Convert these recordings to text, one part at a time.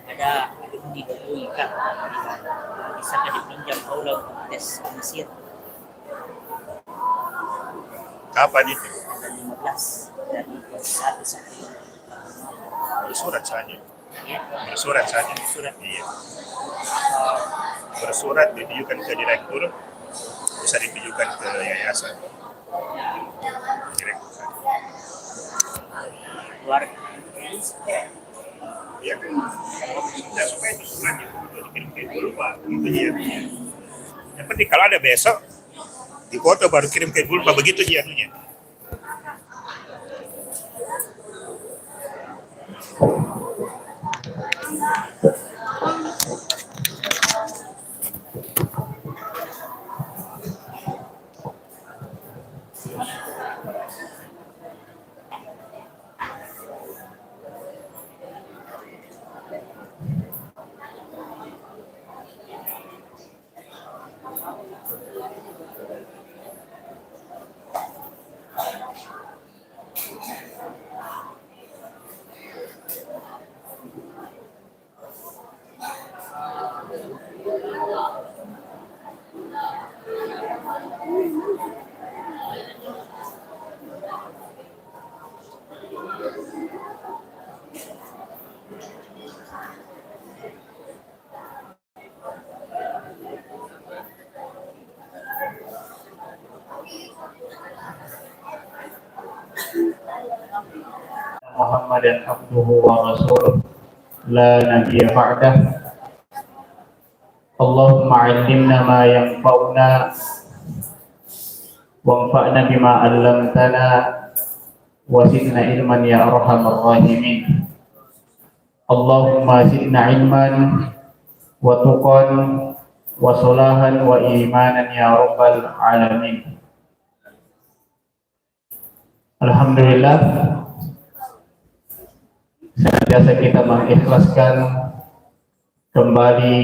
Ada hindi dulu ka bisa ka dipinjam ulang tes Mesir Kapan itu? tanggal 15 dari 1 sampai Bersurat saja. ya Bersurat saja. surat Iya. Bersurat ditujukan ke direktur, bisa ditujukan ke yayasan. Direktur saja. keluar Iya kan? Ya, supaya itu suratnya dikirim dulu Pak. Itu dia. Yang penting kalau ada besok, di foto baru kirim ke dulu Pak. Begitu dia anunya. Muhammadan abduhu wa rasuluh la nabiyya ba'dah. Allahumma 'allimna ma yanfa'una wanfa'na bima 'allamtana wa zidna ilman ya arhamar rahimin. Allahumma zidna ilman wa tuqan wa salahan wa imanan ya rabbal alamin. Alhamdulillah, senantiasa kita mengikhlaskan kembali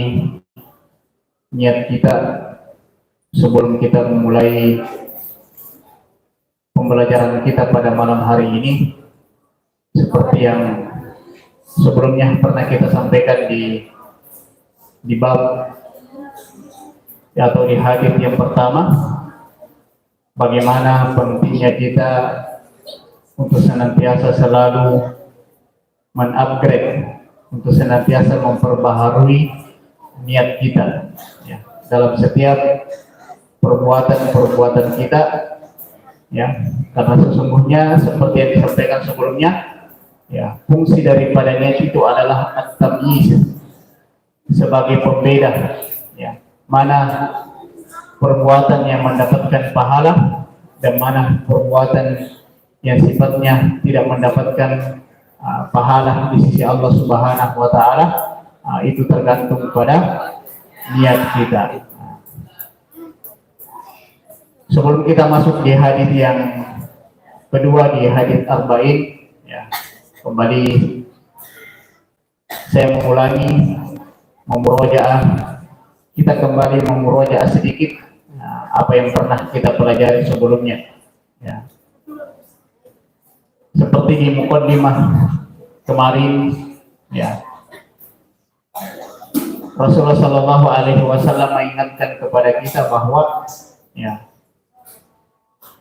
niat kita sebelum kita memulai pembelajaran kita pada malam hari ini, seperti yang sebelumnya pernah kita sampaikan di bab atau di hadis yang pertama, bagaimana pentingnya kita untuk senantiasa selalu men-upgrade, untuk senantiasa memperbaharui niat kita ya, dalam setiap perbuatan kita ya, karena sesungguhnya seperti yang disampaikan sebelumnya ya, fungsi daripada niat itu adalah at-tamyiz, sebagai pembeda ya, mana perbuatan yang mendapatkan pahala dan mana perbuatan yang sifatnya tidak mendapatkan pahala di sisi Allah Subhanahu wa taala. Itu tergantung pada niat kita. Sebelum kita masuk di hadis yang kedua, di hadis arba'in ya, kembali saya mengulangi memurojaah, kita kembali memurojaah sedikit apa yang pernah kita pelajari sebelumnya ya. Seperti di muqaddimah kemarin ya, Rasulullah Shallallahu Alaihi Wasallam mengingatkan kepada kita bahwa ya,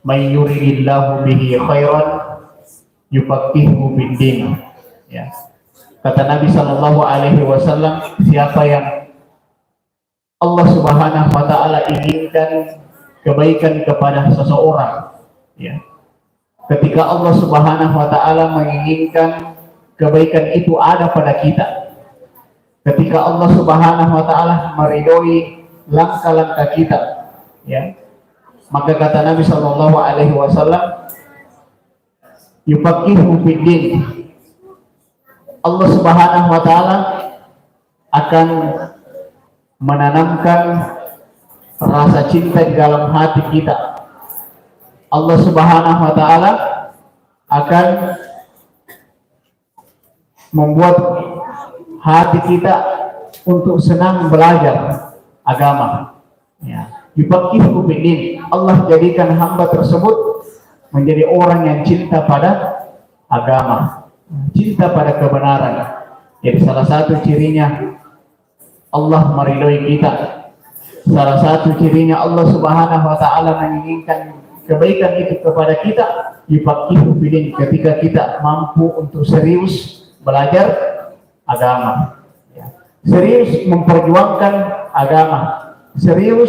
may yuridillahu bihi khairan yufaqihuhu bid-din ya. Kata Nabi Shallallahu Alaihi Wasallam, siapa yang Allah Subhanahu wa taala inginkan kebaikan kepada seseorang ya, ketika Allah Subhanahu wa taala menginginkan kebaikan itu ada pada kita, ketika Allah Subhanahu wa taala meridhoi langkah-langkah kita ya, maka kata Nabi sallallahu alaihi wasallam, yufaqihu fid-din, Allah Subhanahu wa taala akan menanamkan rasa cinta di dalam hati kita. Allah Subhanahu wa taala akan membuat hati kita untuk senang belajar agama ya. yufaqihuhu bid-din. Allah jadikan hamba tersebut menjadi orang yang cinta pada agama, cinta pada kebenaran. Jadi salah satu cirinya Allah meridhoi kita. Salah satu cirinya Allah Subhanahu wa taala menginginkan kebaikan itu kepada kita, yufaqihuhu bid-din, ketika kita mampu untuk serius belajar agama. Ya. Serius memperjuangkan agama, serius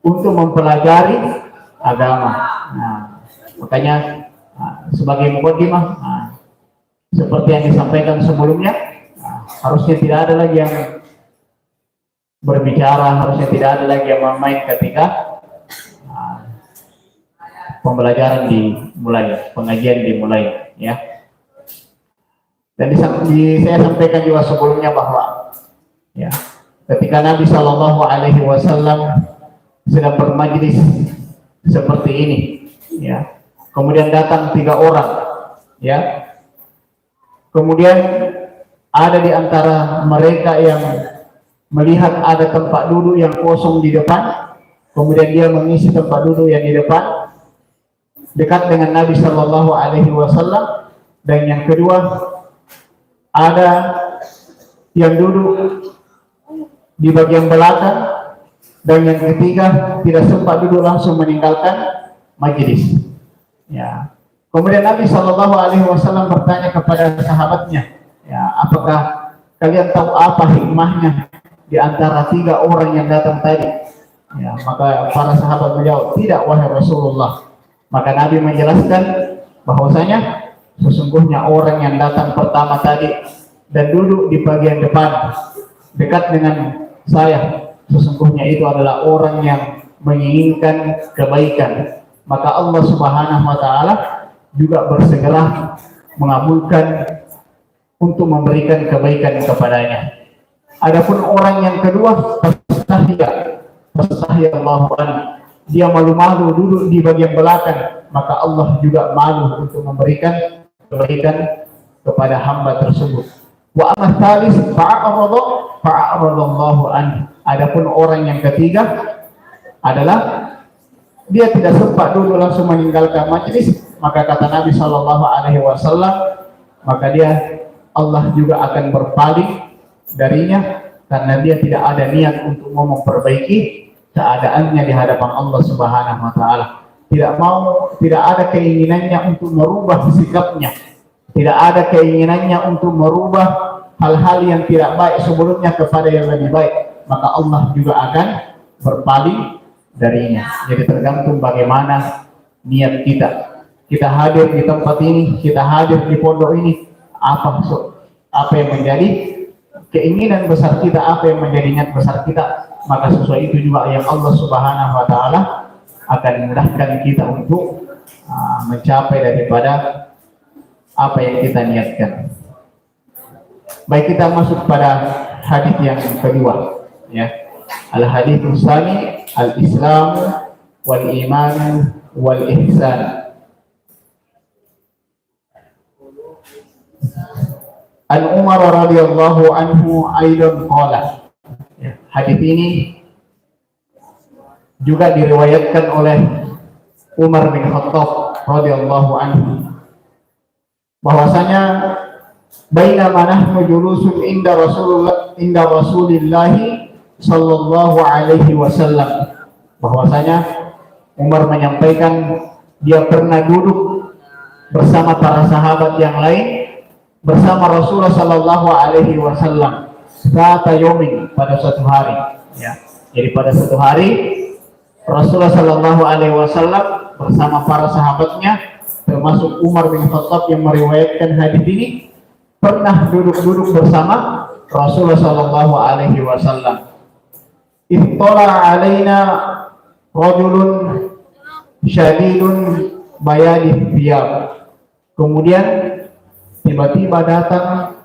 untuk mempelajari agama. Nah, makanya sebagai mukaddimah, seperti yang disampaikan sebelumnya, harusnya tidak ada lagi yang berbicara, harusnya tidak ada lagi yang bermain ketika pembelajaran dimulai, pengajian dimulai, ya. Dan saya sampaikan juga sebelumnya bahwa, ya, ketika Nabi Shallallahu Alaihi Wasallam sedang bermajlis seperti ini, ya, kemudian datang 3 orang, ya, kemudian ada di antara mereka yang melihat ada tempat duduk yang kosong di depan, kemudian dia mengisi tempat duduk yang di depan dekat dengan Nabi Shallallahu Alaihi Wasallam. Dan yang kedua, ada yang duduk di bagian belakang, dan yang ketiga tidak sempat duduk, langsung meninggalkan majelis. Ya. Kemudian Nabi Shallallahu Alaihi Wasallam bertanya kepada sahabatnya, ya, apakah kalian tahu apa hikmahnya di antara 3 orang yang datang tadi? Ya, maka para sahabat menjawab, tidak wahai Rasulullah. Maka Nabi menjelaskan bahwasanya sesungguhnya orang yang datang pertama tadi dan duduk di bagian depan dekat dengan saya, sesungguhnya itu adalah orang yang menginginkan kebaikan. Maka Allah Subhanahu wa taala juga bersegera mengabulkan untuk memberikan kebaikan kepadanya. Adapun orang yang kedua, Allahu anhu, dia malu-malu duduk di bagian belakang, maka Allah juga malu untuk memberikan kebaikan kepada hamba tersebut. Wa amma tsalis fa'aradallahu anhu. Adapun orang yang ketiga adalah dia tidak sempat dulu langsung meninggalkan majelis, maka kata Nabi Shallallahu Alaihi Wasallam, maka Allah juga akan berpaling darinya karena dia tidak ada niat untuk mau memperbaiki keadaannya di hadapan Allah Subhanahu wa taala. Tidak ada keinginannya untuk merubah sikapnya. Tidak ada keinginannya untuk merubah hal-hal yang tidak baik sebelumnya kepada yang lebih baik, maka Allah juga akan berpaling darinya. Jadi tergantung bagaimana niat kita. Kita hadir di tempat ini, kita hadir di pondok ini, apa yang menjadi keinginan besar kita, apa yang menjadi niat besar kita, maka sesuai itu juga yang Allah Subhanahu wa taala akan memudahkan kita untuk mencapai daripada apa yang kita niatkan. Baik, kita masuk pada hadis yang kedua, ya. Al-hadits tsani, al-Islam wal iman wal ihsan. An Umar radhiyallahu anhu aidan qala. Hadis ini juga diriwayatkan oleh Umar bin Khattab radhiyallahu anhu, bahwasanya bainama nahnu julusun inda Rasulillah sallallahu alaihi wasallam, bahwasanya Umar menyampaikan dia pernah duduk bersama para sahabat yang lain bersama Rasulullah sallallahu alaihi wasallam pada yomin, pada suatu hari, ya. Jadi pada suatu hari Rasulullah sallallahu alaihi wasallam bersama para sahabatnya, termasuk Umar bin Khattab yang meriwayatkan hadis ini, pernah duduk bersama Rasulullah sallallahu alaihi wasallam. Ittala alaina rajulun syadidun bayadith thiyab. Kemudian tiba-tiba datang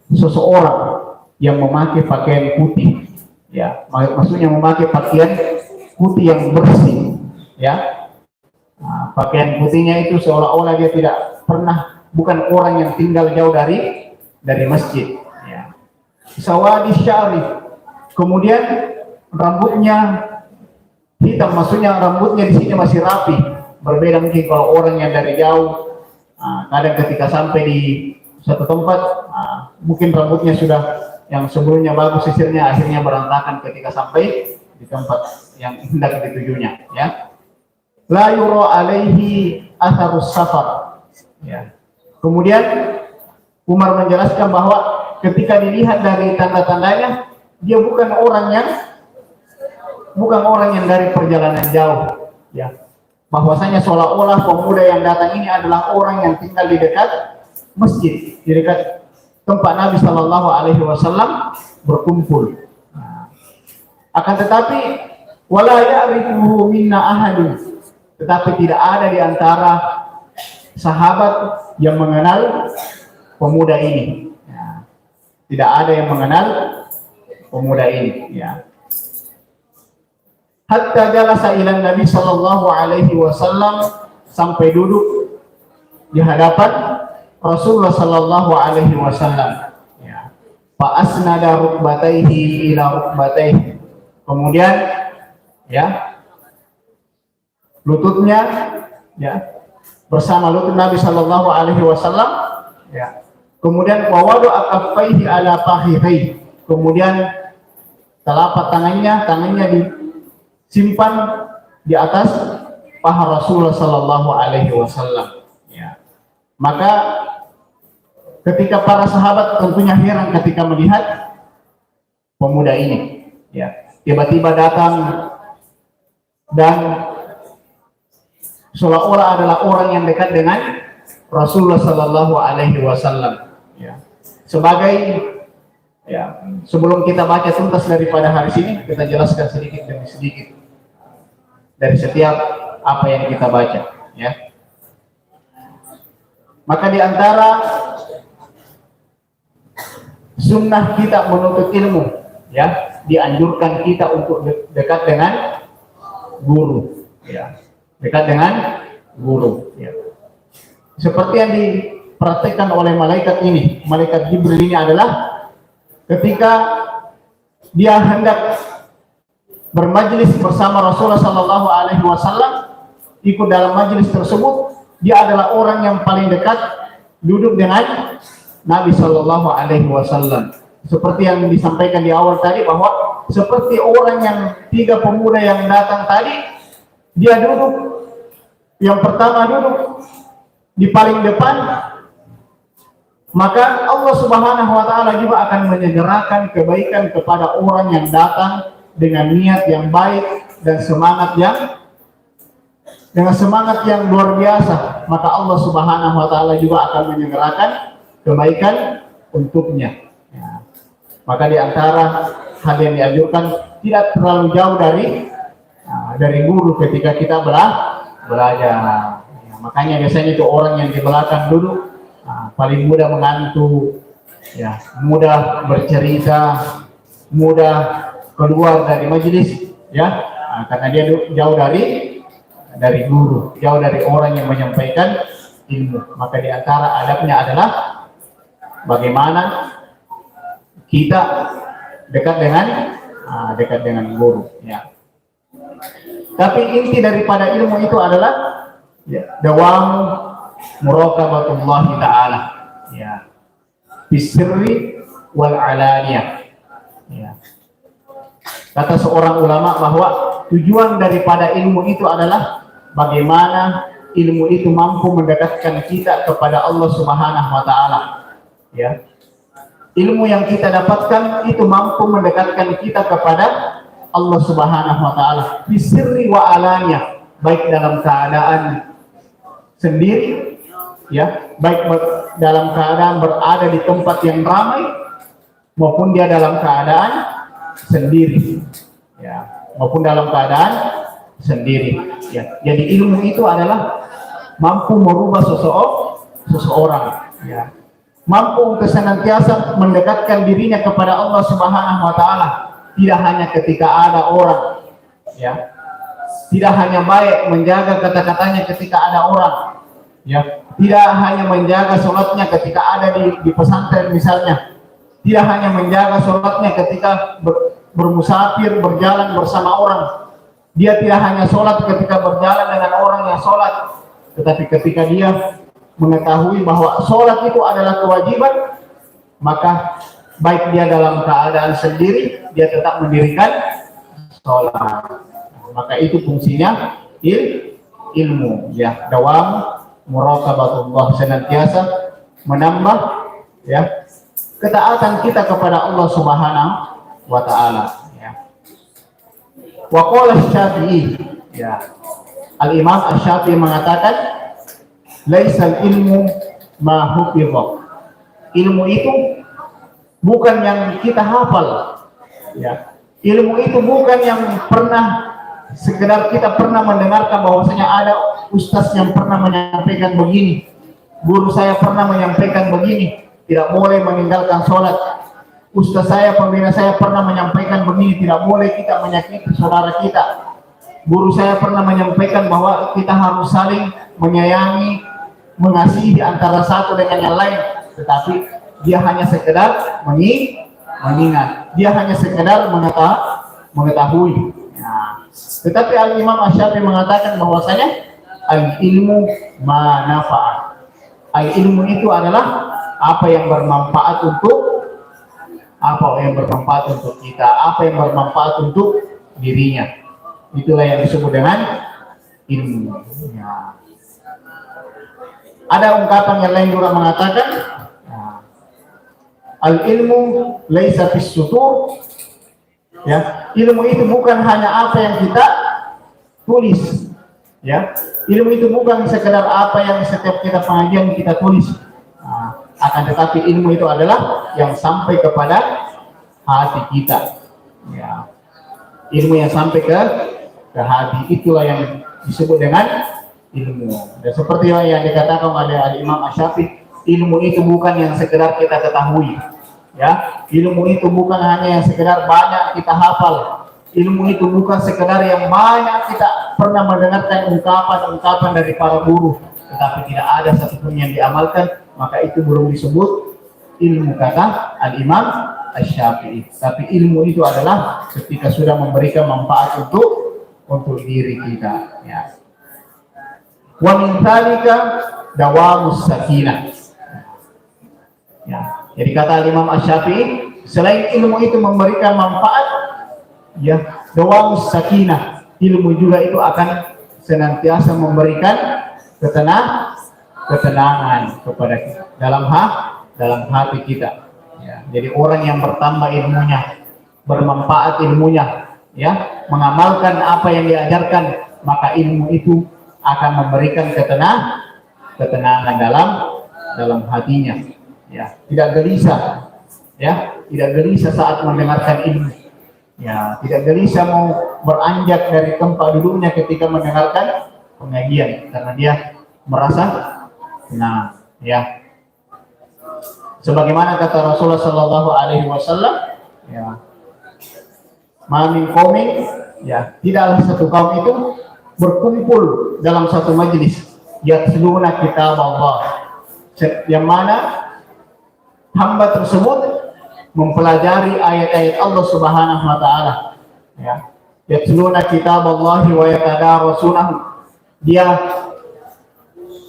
seseorang yang memakai pakaian putih, ya, maksudnya memakai pakaian putih yang bersih, ya. Nah, pakaian putihnya itu seolah-olah dia tidak pernah, bukan orang yang tinggal jauh dari masjid, ya. Sawadi syarif, kemudian rambutnya hitam, maksudnya rambutnya di sini masih rapi. Berbeda mungkin kalau orang yang dari jauh, kadang ketika sampai di suatu tempat, mungkin rambutnya sudah yang sebelumnya bagus sisirnya, akhirnya berantakan ketika sampai di tempat yang hendak ditujunya. Ya, la yura alaihi atharus safar. Ya. Kemudian Umar menjelaskan bahwa ketika dilihat dari tanda-tandanya, dia bukan orang yang dari perjalanan jauh, ya. Bahwasanya seolah-olah pemuda yang datang ini adalah orang yang tinggal di dekat masjid, di dekat tempat Nabi Shallallahu Alaihi Wasallam berkumpul. Akan tetapi wala ya'rifuhu minna ahadun, tetapi tidak ada di antara sahabat yang mengenal pemuda ini. Ya. Tidak ada yang mengenal pemuda ini. Ya. Hatta jalasa ila Nabi Sallallahu Alaihi Wasallam, sampai duduk di hadapan Rasulullah Sallallahu Alaihi Wasallam. Ya. Fa asnada rukbataihi ila rukbataihi. Kemudian, ya, lututnya, ya, bersama lutut Nabi Sallallahu Alaihi Wasallam. Ya. Kemudian wawadu akaffaihi ala fakhidhi. Kemudian telapak tangannya disimpan di atas paha Rasulullah Sallallahu Alaihi Wasallam. Ya. Maka ketika para sahabat tentunya heran ketika melihat pemuda ini. Ya. Tiba-tiba datang dan seolah-olah adalah orang yang dekat dengan Rasulullah Sallallahu Alaihi Wasallam. Ya. Sebagai, ya, sebelum kita baca tuntas daripada hari ini, kita jelaskan sedikit demi sedikit dari setiap apa yang kita baca. Ya. Maka di antara sunnah kita menuntut ilmu, ya, dianjurkan kita untuk dekat dengan guru. Ya. Dekat dengan guru. Ya. Seperti yang dipraktekkan oleh malaikat ini, malaikat Jibril ini adalah ketika dia hendak bermajlis bersama Rasulullah Sallallahu Alaihi Wasallam, ikut dalam majlis tersebut, dia adalah orang yang paling dekat duduk dengan Nabi Sallallahu Alaihi Wasallam. Seperti yang disampaikan di awal tadi, bahwa seperti orang yang tiga pemuda yang datang tadi, dia duduk, yang pertama duduk di paling depan, maka Allah Subhanahu wa Ta'ala juga akan menyegerakan kebaikan kepada orang yang datang dengan niat yang baik dan semangat yang luar biasa. Maka Allah Subhanahu wa Ta'ala juga akan menyegerakan kebaikan untuknya. Ya. Maka di antara hal yang dianjurkan, tidak terlalu jauh dari guru ketika kita belajar. Ya, makanya biasanya itu orang yang di belakang duduk paling mudah mengantuk, ya, mudah bercerita, mudah keluar dari majelis, ya, karena dia jauh dari guru, jauh dari orang yang menyampaikan ilmu. Maka di antara adabnya adalah bagaimana kita dekat dengan guru. Ya. Tapi inti daripada ilmu itu adalah, ya, dawam muraqabatullahi ta'ala, ya, bisirri wal alaniyah. Ya. Kata seorang ulama bahwa tujuan daripada ilmu itu adalah bagaimana ilmu itu mampu mendekatkan kita kepada Allah Subhanahu wa Ta'ala. Ya. Ilmu yang kita dapatkan itu mampu mendekatkan kita kepada Allah Subhanahu wa Ta'ala bisirri wa alaniyah, baik dalam keadaan sendiri, ya, baik dalam keadaan berada di tempat yang ramai maupun dia dalam keadaan sendiri, ya, maupun dalam keadaan sendiri. Ya. Jadi ilmu itu adalah mampu merubah seseorang, ya, mampu untuk senantiasa mendekatkan dirinya kepada Allah Subhanahu wa Ta'ala, tidak hanya ketika ada orang, ya, tidak hanya baik menjaga kata-katanya ketika ada orang, ya, tidak hanya menjaga sholatnya ketika ada di pesantren misalnya, tidak hanya menjaga sholatnya ketika bermusafir berjalan bersama orang, Dia tidak hanya sholat ketika berjalan dengan orang yang sholat, tetapi ketika dia mengetahui bahwa sholat itu adalah kewajiban, maka baik dia dalam keadaan sendiri, dia tetap mendirikan sholat. Maka itu fungsinya ilmu, ya, dawam muraqabatullah, senantiasa menambah, ya, ketaatan kita kepada Allah Subhanahu wa Ta'ala. Wa qala Syafi'i, ya, Al-Imam Asy-Syafi'i mengatakan, laisal ilmu ma hufidha. Ilmu itu bukan yang kita hafal, ya. Ilmu itu bukan yang sekedar kita pernah mendengarkan bahwasanya ada ustaz yang pernah menyampaikan begini, guru saya pernah menyampaikan begini, tidak boleh meninggalkan sholat. Ustaz saya, pembina saya pernah menyampaikan begini, tidak boleh kita menyakiti saudara kita. Guru saya pernah menyampaikan bahwa kita harus saling menyayangi, mengasihi antara satu dengan yang lain. Tetapi dia hanya sekedar mengingat, dia hanya sekedar mengetahui. Nah, tetapi Al-Imam Asy-Syafi'i mengatakan bahwasanya al-ilmu ma nafa'a. Al-ilmu itu adalah apa yang bermanfaat untuk kita, apa yang bermanfaat untuk dirinya. Itulah yang disebut dengan ilmu. Ya. Ada ungkapan yang lain juga mengatakan, al-ilmu laisa fis sutur. Ya, ilmu itu bukan hanya apa yang kita tulis. Ya, ilmu itu bukan sekedar apa yang setiap kita pengajian kita tulis. Akan tetapi ilmu itu adalah yang sampai kepada hati kita, ya. Ilmu yang sampai ke hati, itulah yang disebut dengan ilmu. Dan seperti yang dikatakan oleh Al-Imam Asy-Syafi'i, ilmu itu bukan yang sekedar kita ketahui, ya. Ilmu itu bukan hanya yang sekedar banyak kita hafal. Ilmu itu bukan sekedar yang banyak kita pernah mendengarkan ungkapan-ungkapan dari para guru, tetapi tidak ada satupun yang diamalkan, maka itu belum disebut ilmu, kata Al-Imam Asy-Syafi'i. Tapi ilmu itu adalah ketika sudah memberikan manfaat untuk diri kita, ya. Wa min dzalika dawamus sakinah. Ya, jadi kata Imam Asy-Syafi'i, selain ilmu itu memberikan manfaat, ya, dawamus sakinah, ilmu juga itu akan senantiasa memberikan ketenangan kepada kita dalam hati kita, ya. Jadi orang yang bertambah ilmunya, bermanfaat ilmunya, ya, mengamalkan apa yang diajarkan, maka ilmu itu akan memberikan ketenangan dalam hatinya, ya. Tidak gelisah, ya, tidak gelisah saat mendengarkan ilmu, ya, tidak gelisah mau beranjak dari tempat duduknya ketika mendengarkan pengajian, karena dia merasa tenang, ya. Sebagaimana kata Rasulullah Sallallahu Alaihi Wasallam, ya, mamin qaumin, ya, tidaklah satu kaum itu berkumpul dalam satu majelis, yatluna kitab Allah, yang mana hamba tersebut mempelajari ayat-ayat Allah Subhanahu Wa Taala, ya. Yatluna kitab Allah wa yatadarasunahu, dia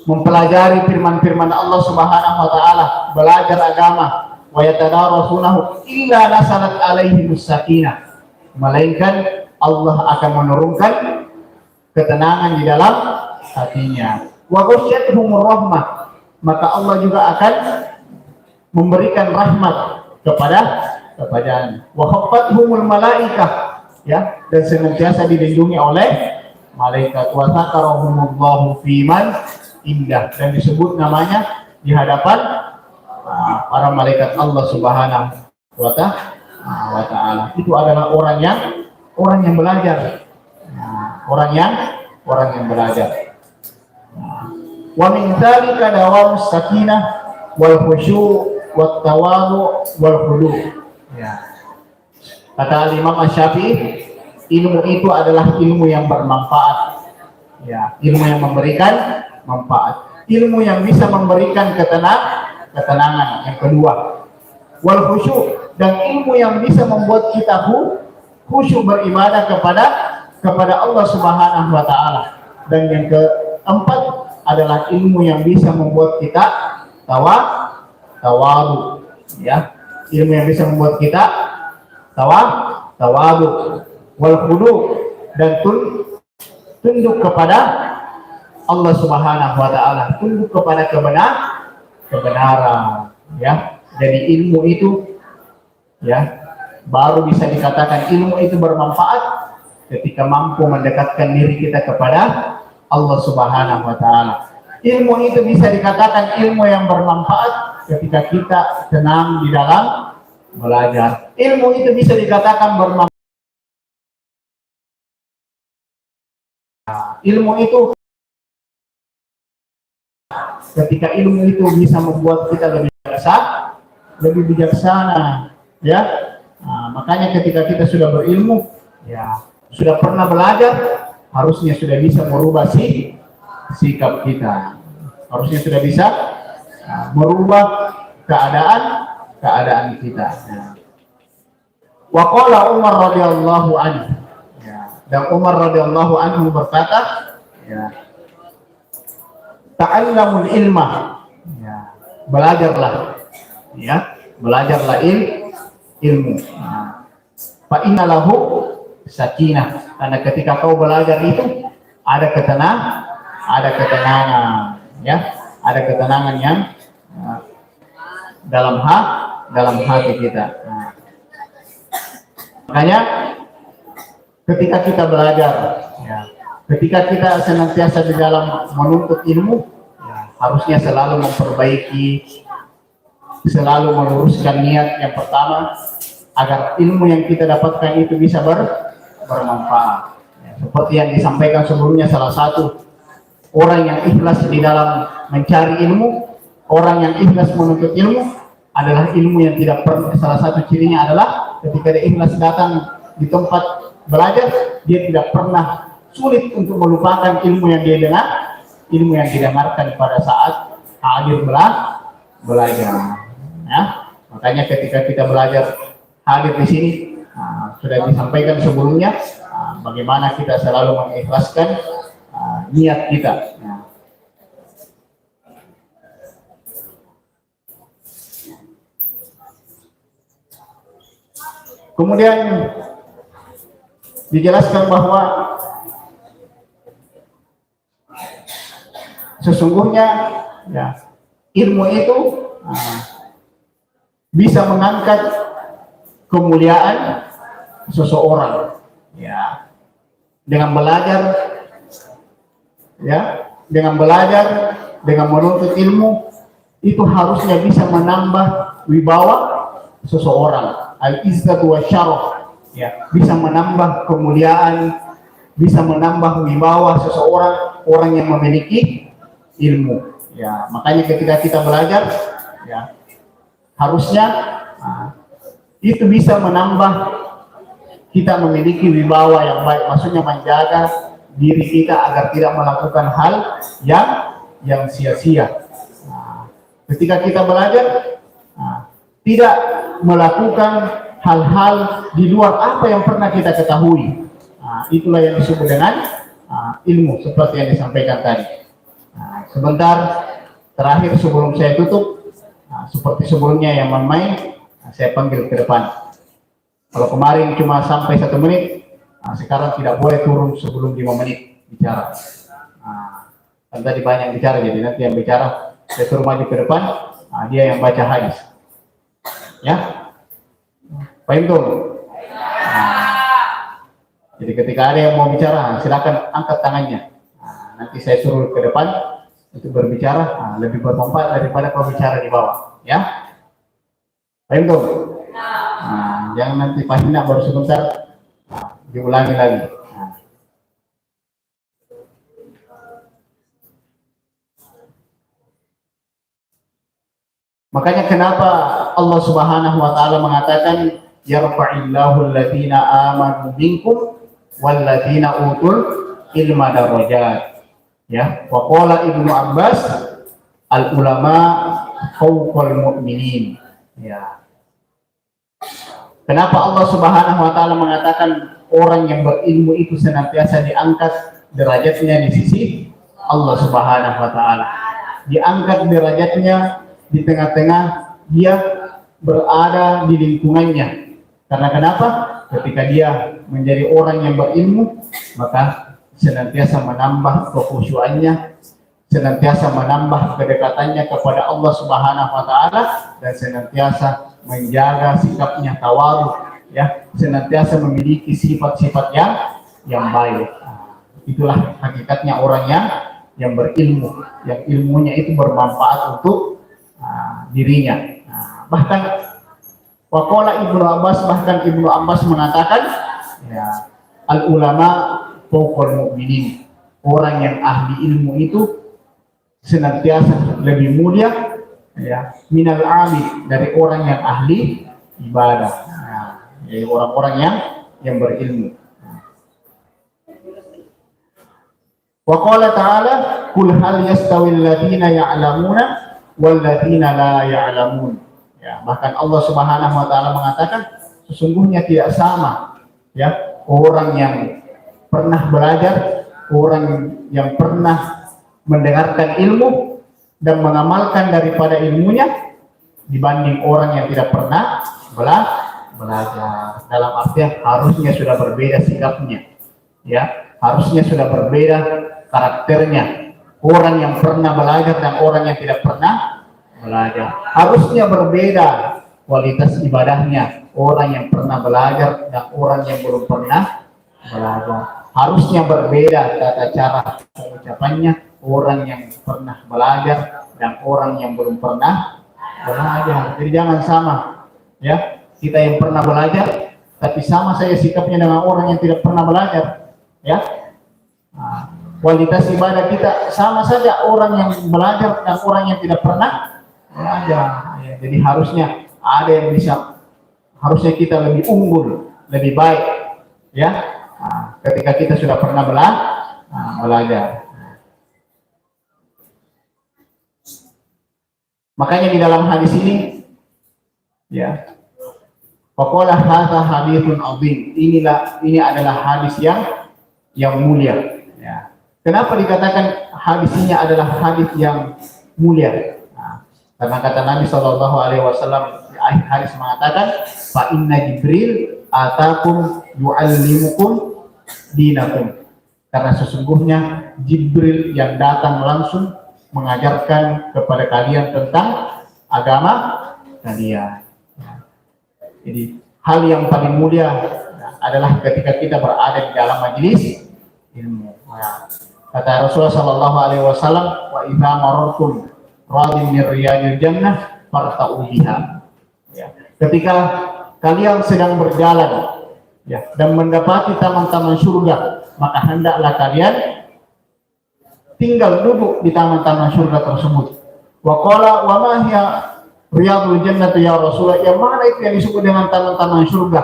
mempelajari firman-firman Allah Subhanahu wa Ta'ala, belajar agama, wa yatadarasunahu illa nasalat alaihi sakinah, melainkan Allah akan menurunkan ketenangan di dalam hatinya. Wa ghasyiyatuhumur rahmah, maka Allah juga akan memberikan rahmat kepadanya. Wa khaffatuhumul malaikah, ya, dan senantiasa dilindungi oleh malaikat. Wa zakarahumullahu fiman indah, dan disebut namanya di hadapan para malaikat Allah Subhanahu wa Ta'ala. Itu adalah orang yang belajar, orang yang belajar. Wa min dzalika dawamus sakinah wal khusyu' wat tawadu wal khudu', ya. Kata Imam Asy-Syafi'i, ilmu itu adalah ilmu yang bermanfaat, ya, ilmu yang memberikan manfaat, ilmu yang bisa memberikan ketenangan. Yang kedua, wal khusyuk, dan ilmu yang bisa membuat kita khusyuk beribadah kepada Allah Subhanahu wa taala. Dan yang keempat adalah ilmu yang bisa membuat kita tawadu, ya. Ilmu yang bisa membuat kita tawadu wal khudu, dan tunduk kepada Allah Subhanahu wa taala, tunduk kepada kebenaran, ya. Jadi ilmu itu, ya, baru bisa dikatakan ilmu itu bermanfaat ketika mampu mendekatkan diri kita kepada Allah Subhanahu wa taala. Ilmu itu bisa dikatakan ilmu yang bermanfaat ketika kita tenang di dalam belajar. Ilmu itu bisa dikatakan bermanfaat. Ilmu itu ketika ilmu itu bisa membuat kita lebih bijaksana, ya. Nah, makanya ketika kita sudah berilmu, ya, sudah pernah belajar, harusnya sudah bisa merubah sikap kita. Harusnya sudah bisa merubah keadaan kita. Wa qala Umar radhiyallahu anhu, ya, dan Umar radhiyallahu anhu berkata, ya, ta'allamul ilma, ya, belajarlah, ya, belajarlah ilmu. Fa inna lahu sakinah, karena ketika kau belajar itu ada ketenangan, ya, ada ketenangan yang dalam hati kita. Makanya ketika kita belajar, ya, ketika kita senantiasa di dalam menuntut ilmu, ya, harusnya selalu memperbaiki, selalu meluruskan niat yang pertama agar ilmu yang kita dapatkan itu bisa bermanfaat. Ya, seperti yang disampaikan sebelumnya, salah satu orang yang ikhlas di dalam mencari ilmu, orang yang ikhlas menuntut ilmu adalah ilmu yang tidak pernah, salah satu cirinya adalah ketika dia ikhlas datang di tempat belajar, dia tidak pernah sulit untuk melupakan ilmu yang dia dengar, ilmu yang didengarkan pada saat hadir belajar. Ya, makanya ketika kita belajar hadir di sini, sudah disampaikan sebelumnya, bagaimana kita selalu mengikhlaskan niat kita. Kemudian dijelaskan bahwa sesungguhnya, ya, ilmu itu bisa mengangkat kemuliaan seseorang, ya, dengan belajar, ya, dengan menuntut ilmu itu harusnya bisa menambah wibawa seseorang, al-izzatu wa syaraf, ya, bisa menambah kemuliaan, bisa menambah wibawa seseorang, orang yang memiliki ilmu, ya. Makanya ketika kita belajar, ya, harusnya itu bisa menambah kita memiliki wibawa yang baik, maksudnya menjaga diri kita agar tidak melakukan hal yang sia-sia. Ketika kita belajar, tidak melakukan hal-hal di luar apa yang pernah kita ketahui. Itulah yang disebut dengan ilmu, seperti yang disampaikan tadi. Sebentar terakhir sebelum saya tutup, seperti sebelumnya yang main, saya panggil ke depan. Kalau kemarin cuma sampai 1 menit, sekarang tidak boleh turun sebelum 5 menit bicara. Kan tadi banyak bicara, jadi nanti yang bicara saya suruh maju ke depan, dia yang baca hadis. Ya, paham tuh? Jadi ketika ada yang mau bicara, silakan angkat tangannya. Nanti saya suruh ke depan untuk berbicara, lebih bermanfaat daripada kalau bicara di bawah. Ya, paham tuh? Jangan nanti pahina baru sebentar, diulangi lagi. Makanya kenapa Allah Subhanahu wa taala mengatakan yarfa'illahu alladziina aamanu minkum walladziina utul ilma darajat. Ya, wa qala Ibnu Abbas al ulama fawqal mu'minin. Ya. Kenapa Allah Subhanahu wa taala mengatakan orang yang berilmu itu senantiasa diangkat derajatnya di sisi Allah Subhanahu wa taala. Diangkat derajatnya di tengah-tengah dia berada di lingkungannya. Karena kenapa? Ketika dia menjadi orang yang berilmu, maka senantiasa menambah kekhusyuannya, senantiasa menambah kedekatannya kepada Allah Subhanahu wa taala, dan senantiasa menjaga sikapnya tawadhu, ya, senantiasa memiliki sifat-sifat yang baik. Itulah hakikatnya orang yang berilmu, yang ilmunya itu bermanfaat untuk dirinya. Bahkan waqala Ibnu Abbas, bahkan Ibnu Abbas mengatakan, ya, al ulama fawqal mu'minin, orang yang ahli ilmu itu senantiasa lebih mulia, ya, minal amil, dari orang yang ahli ibadah, yaitu orang-orang yang berilmu. Wa qala ta'ala qul hal yastawil ladzina ya'lamuna wal ladzina la ya'lamun. Ya, bahkan Allah Subhanahu wa taala mengatakan sesungguhnya tidak sama, ya, orang yang pernah belajar, orang yang pernah mendengarkan ilmu dan mengamalkan daripada ilmunya dibanding orang yang tidak pernah belajar. Dalam artian harusnya sudah berbeda sikapnya, ya, harusnya sudah berbeda karakternya. Orang yang pernah belajar dan orang yang tidak pernah belajar harusnya berbeda kualitas ibadahnya. Orang yang pernah belajar dan orang yang belum pernah belajar harusnya berbeda tata cara pengucapannya. Orang yang pernah belajar dan orang yang belum pernah belajar. Jadi jangan sama, ya, kita yang pernah belajar tapi sama saya sikapnya dengan orang yang tidak pernah belajar, ya. Kualitas ibadah kita sama saja orang yang belajar dan orang yang tidak pernah belajar. Ya, jadi harusnya ada yang bisa, harusnya kita lebih unggul, lebih baik, ya, ketika kita sudah pernah belajar. Makanya di dalam hadis ini, ya, pokoknya hadza haditsun azim. Ini adalah hadis yang mulia. Ya. Kenapa dikatakan hadis ini adalah hadis yang mulia? Karena kata Nabi Shallallahu Alaihi Wasallam di akhir hadis mengatakan, Fa inna Jibril atakum yu'allimukum dinakum. Karena sesungguhnya Jibril yang datang langsung mengajarkan kepada kalian tentang agama kalian. Jadi hal yang paling mulia adalah ketika kita berada di dalam majelis ilmu. Kata Rasulullah Sallallahu Alaihi Wasallam, wa idza marartum radin min riyadil jannah farta'u biha. Ya. Ketika kalian sedang berjalan, ya, dan mendapati taman-taman surga, maka hendaklah kalian tinggal duduk di taman-taman surga tersebut. Wa qala wa ma hiya riyadul jannati ya Rasulullah, yang mana itu yang disebut dengan taman-taman surga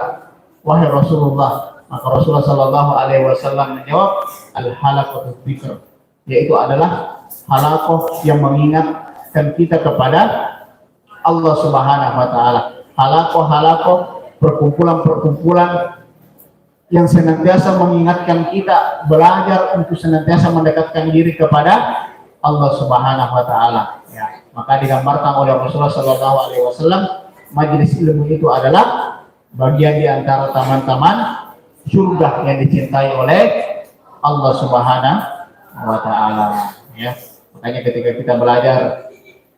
wahai Rasulullah? Maka Rasulullah Sallallahu Alaihi Wasallam menjawab, al-halaqatu dzikr, yaitu adalah halaqah yang mengingatkan kita kepada Allah Subhanahu Wa Taala. Halaqah perkumpulan-perkumpulan yang senantiasa mengingatkan kita belajar untuk senantiasa mendekatkan diri kepada Allah Subhanahu Wa Taala. Ya, maka digambarkan oleh Rasulullah Sallallahu Alaihi Wasallam, majelis ilmu itu adalah bagian di antara taman-taman surga yang dicintai oleh Allah Subhanahu wa taala, ya. Makanya ketika kita belajar,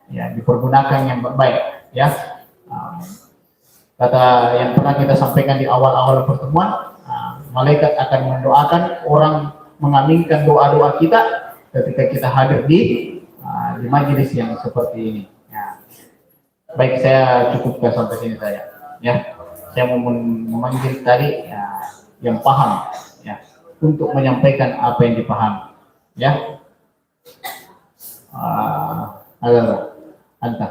ya, dipergunakan yang baik, ya. Kata yang pernah kita sampaikan di awal-awal pertemuan, malaikat akan mendoakan, orang mengaminkan doa-doa kita ketika kita hadir di majelis yang seperti ini, ya. Baik, saya cukupkan sampai sini saya, ya. Saya mau memanggil tadi, ya, yang paham, ya, untuk menyampaikan apa yang dipahami, ya. Anta.